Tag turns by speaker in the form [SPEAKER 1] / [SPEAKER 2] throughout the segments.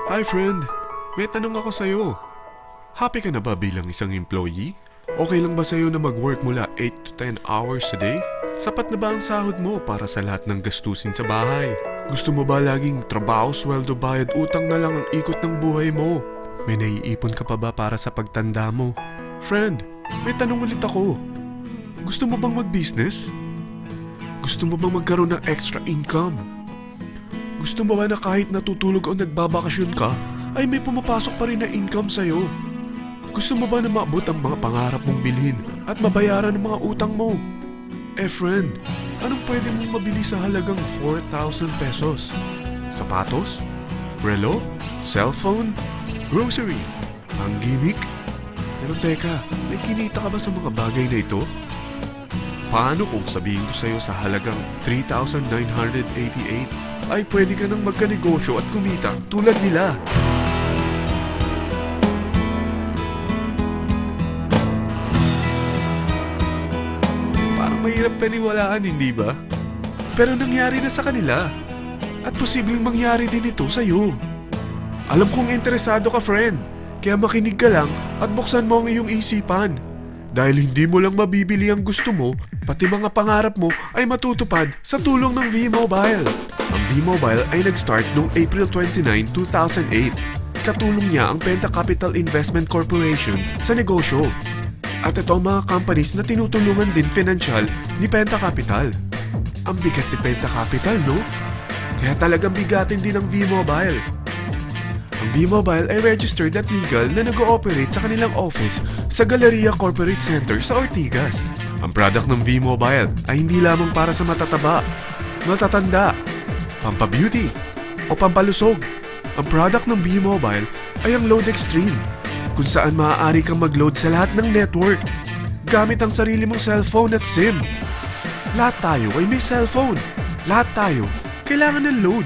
[SPEAKER 1] Hi friend, may tanong ako sa'yo. Happy ka na ba bilang isang employee? Okay lang ba sa'yo na mag-work mula 8 to 10 hours a day? Sapat na ba ang sahod mo para sa lahat ng gastusin sa bahay? Gusto mo ba laging trabaho, sweldo, bayad, utang na lang ang ikot ng buhay mo? May naiipon ka pa ba para sa pagtanda mo? Friend, may tanong ulit ako. Gusto mo bang mag-business? Gusto mo bang magkaroon ng extra income? Gusto mo ba na kahit natutulog o nagbabakasyon ka, ay may pumapasok pa rin na income sa'yo? Gusto mo ba na maabot ang mga pangarap mong bilhin at mabayaran ang mga utang mo? Friend, anong pwede mong mabili sa halagang 4,000 pesos? Sapatos? Relo? Cellphone? Grocery? Ang gimmick? Pero teka, may kinita ka ba sa mga bagay na ito? Paano kung sabihin ko sa'yo sa halagang 3,988 ay pwede ka nang magkanegosyo at kumita tulad nila? Parang mahirap paniwalaan, hindi ba? Pero nangyari na sa kanila. At posibleng mangyari din ito sa'yo. Alam kong interesado ka, friend. Kaya makinig ka lang at buksan mo ang iyong isipan. Dahil hindi mo lang mabibili ang gusto mo, pati mga pangarap mo ay matutupad sa tulong ng V-Mobile. Ang V-Mobile ay nag-start noong April 29, 2008. Katulong niya ang Penta Capital Investment Corporation sa negosyo. At ito ang mga companies na tinutulungan din financial ni Penta Capital. Ang bigat ni Penta Capital, no? Kaya talagang bigatin din ang V-Mobile. Ang V-Mobile ay registered at legal na nag-ooperate sa kanilang office sa Galleria Corporate Center sa Ortigas. Ang product ng V-Mobile ay hindi lamang para sa matataba, matatanda, pampabeauty, o pampalusog. Ang product ng V-Mobile ay ang Load Extreme, kung saan maaari kang mag-load sa lahat ng network gamit ang sarili mong cellphone at SIM. Lahat tayo ay may cellphone. Lahat tayo kailangan ng load.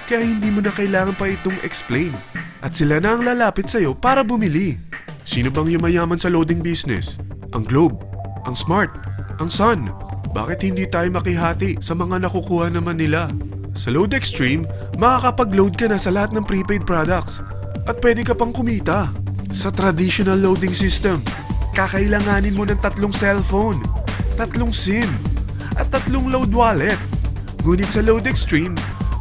[SPEAKER 1] Kaya hindi mo na kailangan pa itong explain. At sila na ang lalapit sa'yo para bumili. Sino bang yumayaman sa loading business? Ang Globe, ang Smart, ang Sun. Bakit hindi tayo makihati sa mga nakukuha naman nila? Sa Load Extreme, makakapag-load ka na sa lahat ng prepaid products. At pwede ka pang kumita. Sa traditional loading system, kakailanganin mo ng 3 cellphone, 3 SIM, at 3 load wallet. Ngunit sa Load Extreme,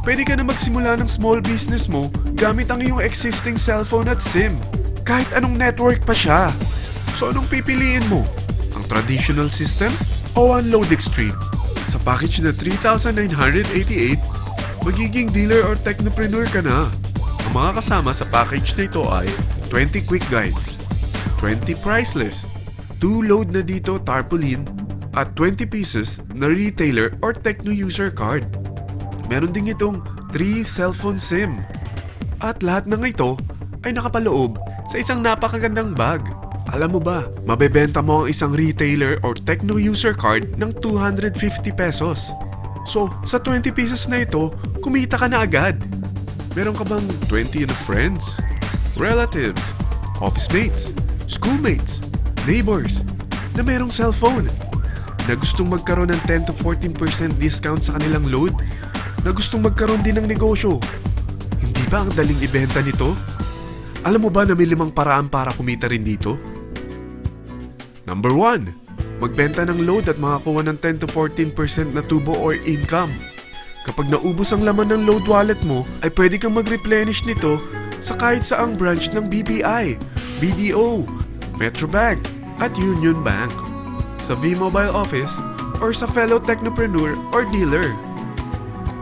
[SPEAKER 1] pwede ka na magsimula ng small business mo gamit ang iyong existing cellphone at SIM. Kahit anong network pa siya. So anong pipiliin mo? Ang traditional system o ang Load Extreme? Sa package na 3,988, magiging dealer or technopreneur ka na. Ang mga kasama sa package na ito ay 20 quick guides, 20 price list, 2 load na dito tarpaulin, at 20 pieces na retailer or techno user card. Meron din itong 3 cellphone SIM. At lahat ng ito ay nakapaloob sa isang napakagandang bag. Alam mo ba, mabebenta mo ang isang retailer or techno user card ng 250 pesos. So, sa 20 pieces na ito, kumita ka na agad. Meron ka bang 20 na friends, relatives, office mates, schoolmates, neighbors na merong cellphone? Na gustong magkaroon ng 10 to 14% discount sa kanilang load? Na gustong magkaroon din ng negosyo? Hindi ba ang daling ibenta nito? Alam mo ba na may 5 paraan para kumita rin dito? Number 1. Magbenta ng load at makakuha ng 10 to 14% na tubo or income. Kapag naubos ang laman ng load wallet mo, ay pwede kang mag-replenish nito sa kahit saang branch ng BPI, BDO, Metrobank, at Union Bank, sa V-Mobile office, or sa fellow technopreneur or dealer.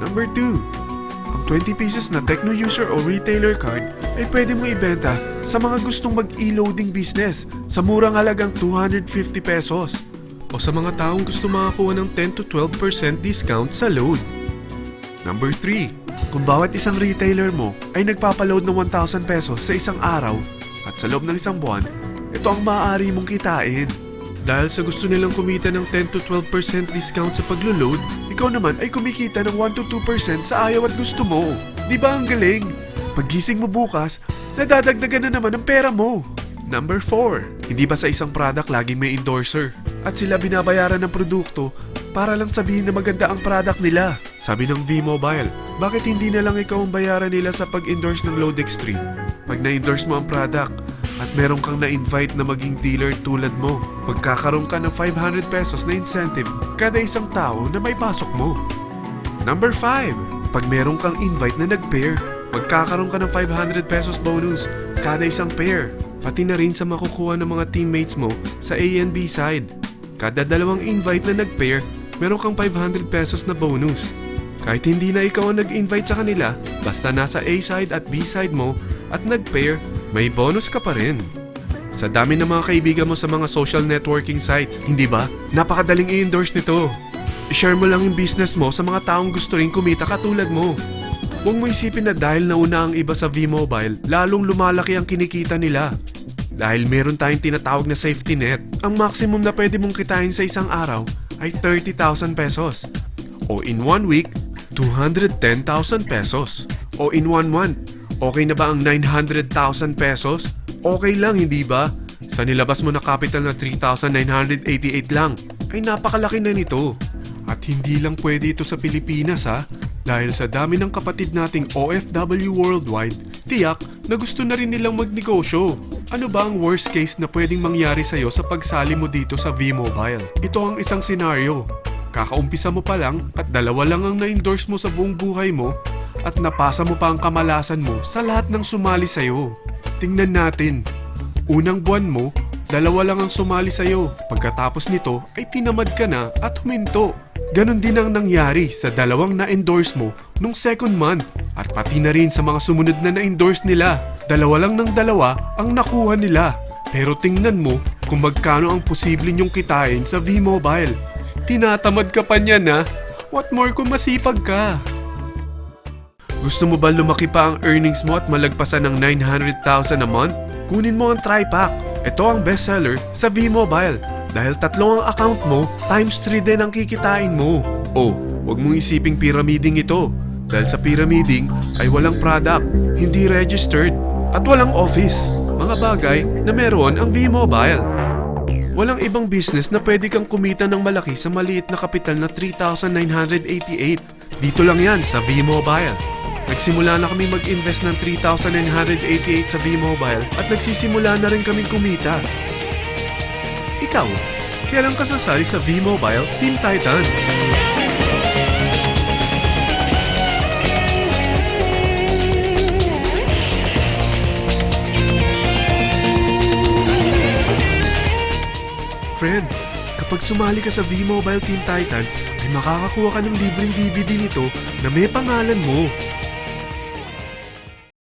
[SPEAKER 1] Number 2. Ang 20 pieces na techno user o retailer card ay pwede mo ibenta sa mga gustong mag-e-loading business sa murang halagang 250 pesos o sa mga taong gusto makakuha ng 10 to 12% discount sa load. Number 3. Kung bawat isang retailer mo ay nagpapaload ng 1,000 pesos sa isang araw at sa loob ng isang buwan, ito ang maaari mong kitain. Dahil sa gusto nilang kumita ng 10 to 12% discount sa paglo-load, ikaw naman ay kumikita ng 1 to 2% sa ayaw at gusto mo. Di ba ang galing? Paggising mo bukas, nadadagdagan na naman ang pera mo. Number 4. Hindi ba sa isang product laging may endorser? At sila binabayaran ng produkto para lang sabihin na maganda ang product nila. Sabi ng V-Mobile, bakit hindi na lang ikaw ang bayaran nila sa pag-endorse ng Load Extreme? Pag na-endorse mo ang product at meron kang na-invite na maging dealer tulad mo, magkakaroon ka ng 500 pesos na incentive kada isang tao na may pasok mo. Number 5, pag meron kang invite na nag-pair, magkakaroon ka ng 500 pesos bonus kada isang pair. Pati na rin sa makukuha ng mga teammates mo sa A and B side. Kada dalawang invite na nag-pair, meron kang 500 pesos na bonus. Kahit hindi na ikaw ang nag-invite sa kanila, basta nasa A side at B side mo at nag-pair, may bonus ka pa rin. Sa dami ng mga kaibigan mo sa mga social networking sites, hindi ba? Napakadaling i-endorse nito. I-share mo lang yung business mo sa mga taong gusto rin kumita katulad mo. Huwag mo isipin na dahil nauna ang iba sa V-Mobile, lalong lumalaki ang kinikita nila. Dahil meron tayong tinatawag na safety net, ang maximum na pwede mong kitain sa isang araw ay 30,000 pesos. O in 1 week, 210,000 pesos. O in 1 month, okay na ba ang 900,000 pesos? Okay lang, hindi ba? Sa nilabas mo na capital na 3,988 lang, ay napakalaki na nito. At hindi lang pwede ito sa Pilipinas ha, dahil sa dami ng kapatid nating OFW worldwide, tiyak na gusto na rin nilang magnegosyo. Ano ba ang worst case na pwedeng mangyari sa'yo sa pagsali mo dito sa V-Mobile? Ito ang isang senaryo. Kakaumpisa mo pa lang at 2 lang ang na-endorse mo sa buong buhay mo at napasa mo pa ang kamalasan mo sa lahat ng sumali sa'yo. Tingnan natin. Unang buwan mo, 2 lang ang sumali sa'yo. Pagkatapos nito ay tinamad ka na at huminto. Ganon din ang nangyari sa 2 na-endorse mo nung second month at pati na rin sa mga sumunod na na-endorse nila. 2 lang ng 2 ang nakuha nila. Pero tingnan mo kung magkano ang posible nyong kitain sa V-Mobile. Tinatamad ka pa niyan ha? What more kung masipag ka? Gusto mo ba lumaki pa ang earnings mo at malagpasan ng 900,000 a month? Kunin mo ang TriPack. Ito ang bestseller sa V-Mobile. Dahil 3 ang account mo, times 3 din ang kikitain mo. Oh, wag mong isiping pyramiding ito. Dahil sa pyramiding ay walang product, hindi registered, at walang office. Mga bagay na meron ang V-Mobile. Walang ibang business na pwede kang kumita ng malaki sa maliit na kapital na 3,988. Dito lang yan sa V-Mobile. Nagsimula na kami mag-invest ng 3,988 sa V-Mobile at nagsisimula na rin kaming kumita. Ikaw, kailan ka sasali sa V-Mobile Team Titans? Friend, kapag sumali ka sa V-Mobile Team Titans, ay makakakuha ka ng libreng DVD nito na may pangalan mo.